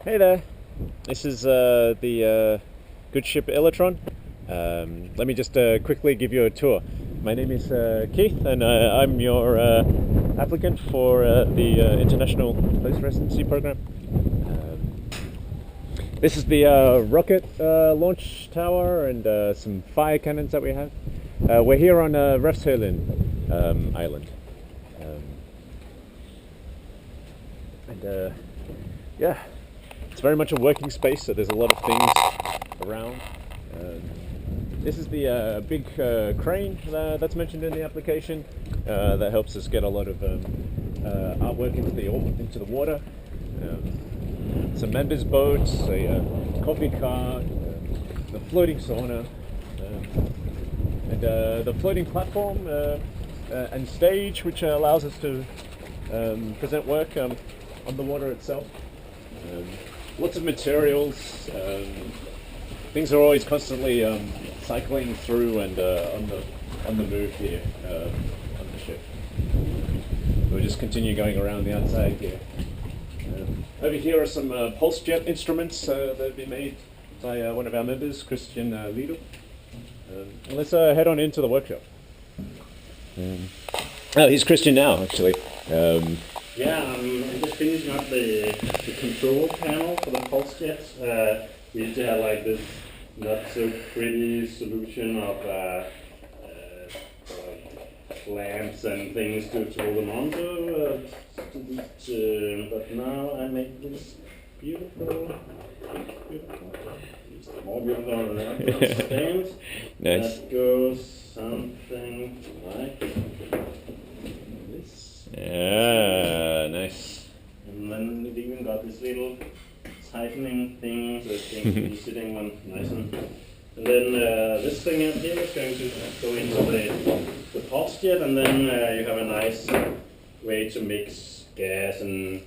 Hey there, this is the good ship ILLUTRON. Let me just quickly give you a tour. My name is Keith, and I'm your applicant for the International Host Residency Program. This is the rocket launch tower and some fire cannons that we have. We're here on Refshaulen Island. Yeah, it's very much a working space, so there's a lot of things around. This is the big crane that's mentioned in the application that helps us get a lot of artwork into the water. Some members' boats, a coffee cart, the floating sauna, and the floating platform and stage, which allows us to present work on the water itself. Lots of materials. Things are always constantly cycling through and on the move here on the ship. We'll just continue going around the outside here. Over here are some pulse jet instruments that have been made by one of our members, Christian Liedl. And let's head on into the workshop. Oh, he's Christian now, actually. Yeah, I'm just finishing up the control panel for the pulse jets. We used to have like this not so pretty solution of lamps and things to hold them onto, but now I make this beautiful, more beautiful than that stand. Nice. That goes something like this. Yeah, nice. And then it even got this little tightening thing, so it can be sitting on nice and then this thing up here is going to go into the pulse jet, and then you have a nice way to mix gas and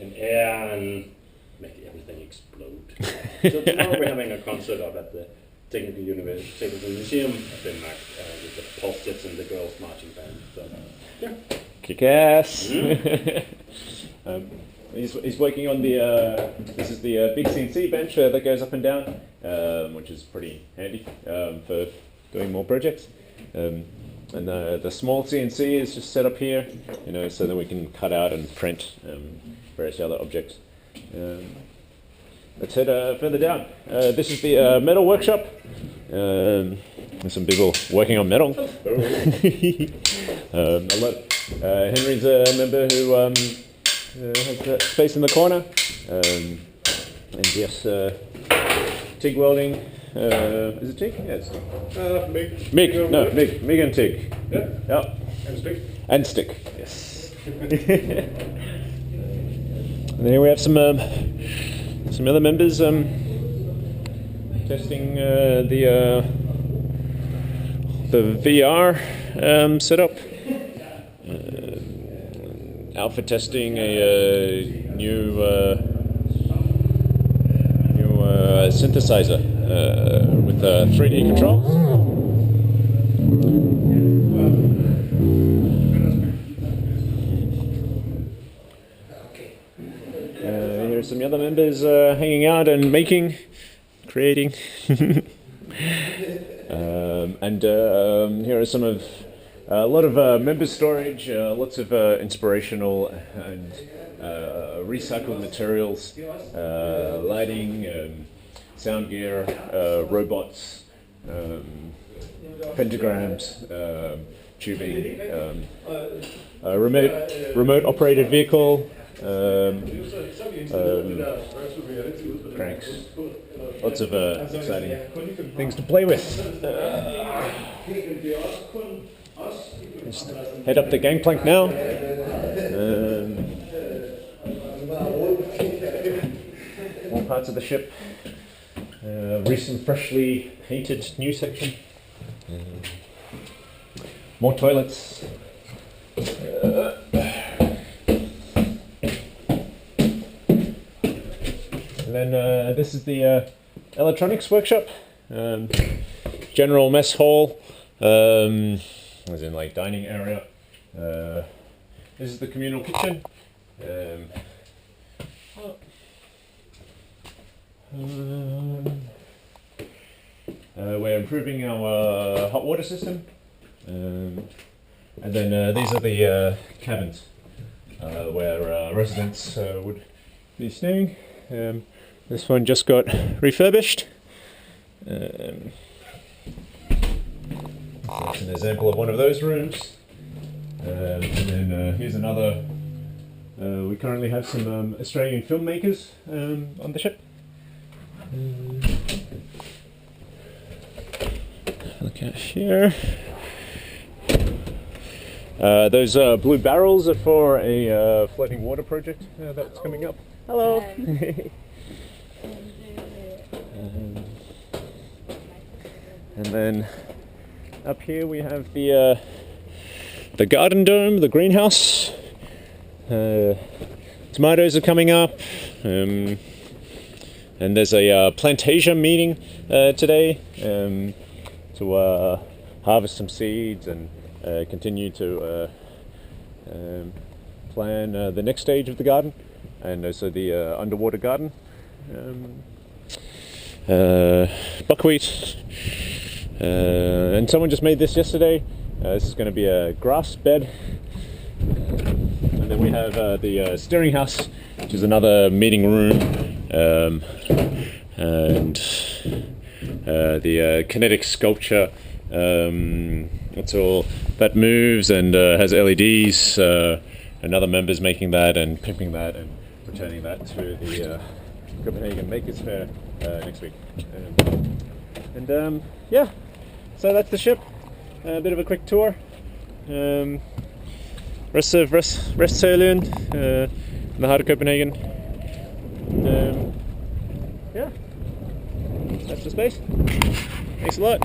air and make everything explode. So tomorrow we're having a concert up at the Technical Museum of Denmark with the pulse jets and the girls marching band. So, yeah. Kick ass. He's working on the, this is the big CNC bench that goes up and down, which is pretty handy for doing more projects. And the small CNC is just set up here, so that we can cut out and print various other objects. Let's head further down. This is the metal workshop. There's some people working on metal. Henry's a member who has that space in the corner, and yes, TIG welding. Is it TIG? Yes. MIG. No, MIG. MIG and TIG. Yeah. Yep. And stick. And stick. Yes. And here we have some other members testing the VR setup. Alpha testing a new synthesizer with 3D controls. Here are some other members hanging out and creating. And here are some of a lot of member storage, lots of inspirational and recycled materials, lighting, sound gear, robots, pentagrams, tubing, remote operated vehicle, cranks, lots of exciting things to play with. Just head up the gangplank now. All parts of the ship. Recent, freshly painted new section. More toilets. And then this is the electronics workshop. General mess hall. As in like dining area. This is the communal kitchen. We're improving our hot water system, and then these are the cabins where residents would be staying. This one just got refurbished. That's an example of one of those rooms. And then here's another. We currently have some Australian filmmakers on the ship. Look at here. Those blue barrels are for a floating water project that's coming up. Hello. And then up here we have the garden dome, the greenhouse. Tomatoes are coming up, and there's a plantation meeting today to harvest some seeds and continue to plan the next stage of the garden, and also the underwater garden. Buckwheat, and someone just made this yesterday. This is going to be a grass bed. And then we have the steering house, which is another meeting room, and the kinetic sculpture. It's all that moves and has LEDs. And other members making that and pimping that and returning that to the Copenhagen Makers Fair next week. Yeah, so that's the ship. A bit of a quick tour. Restsølen in the heart of Copenhagen. Yeah, that's the space. Thanks a lot.